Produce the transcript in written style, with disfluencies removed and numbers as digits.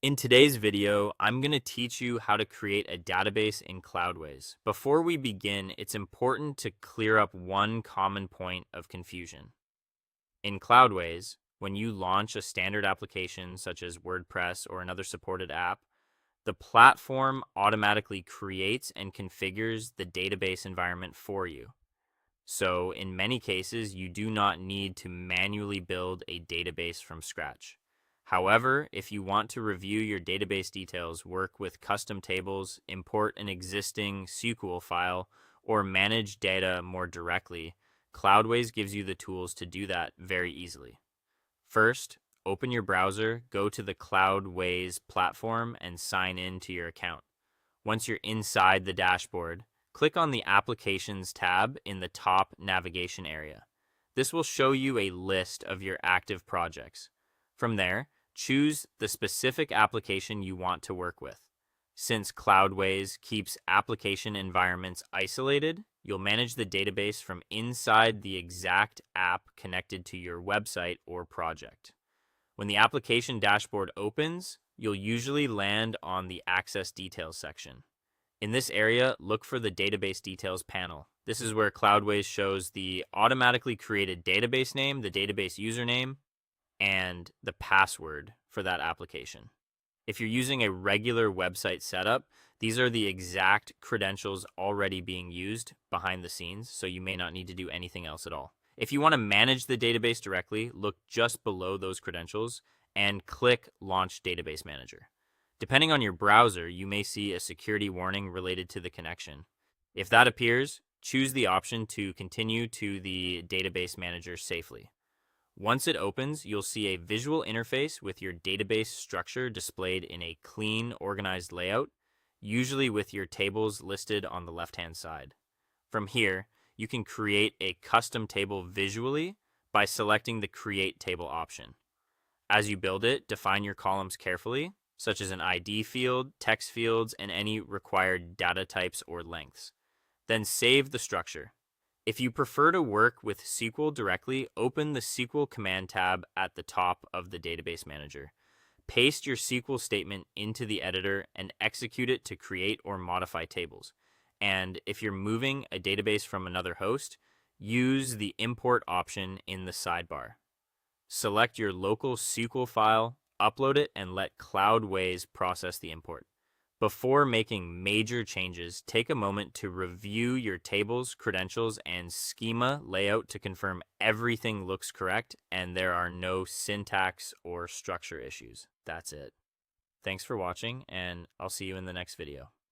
In today's video, I'm going to teach you how to create a database in Cloudways. Before we begin, it's important to clear up one common point of confusion. In Cloudways, when you launch a standard application such as WordPress or another supported app, the platform automatically creates and configures the database environment for you. So in many cases, you do not need to manually build a database from scratch. However, if you want to review your database details, work with custom tables, import an existing SQL file, or manage data more directly, Cloudways gives you the tools to do that very easily. First, open your browser, go to the Cloudways platform, and sign in to your account. Once you're inside the dashboard, click on the Applications tab in the top navigation area. This will show you a list of your active projects. From there, choose the specific application you want to work with. Since Cloudways keeps application environments isolated, you'll manage the database from inside the exact app connected to your website or project. When the application dashboard opens, you'll usually land on the Access Details section. In this area, look for the Database Details panel. This is where Cloudways shows the automatically created database name, the database username, and the password for that application. If you're using a regular website setup, these are the exact credentials already being used behind the scenes, so you may not need to do anything else at all. If you want to manage the database directly, look just below those credentials and click Launch Database Manager. Depending on your browser, you may see a security warning related to the connection. If that appears, choose the option to continue to the database manager safely. Once it opens, you'll see a visual interface with your database structure displayed in a clean, organized layout, usually with your tables listed on the left-hand side. From here, you can create a custom table visually by selecting the Create Table option. As you build it, define your columns carefully, such as an ID field, text fields, and any required data types or lengths. Then save the structure. If you prefer to work with SQL directly, open the SQL command tab at the top of the database manager. Paste your SQL statement into the editor and execute it to create or modify tables. And if you're moving a database from another host, use the import option in the sidebar. Select your local SQL file, upload it, and let Cloudways process the import. Before making major changes, take a moment to review your tables, credentials, and schema layout to confirm everything looks correct and there are no syntax or structure issues. That's it. Thanks for watching, and I'll see you in the next video.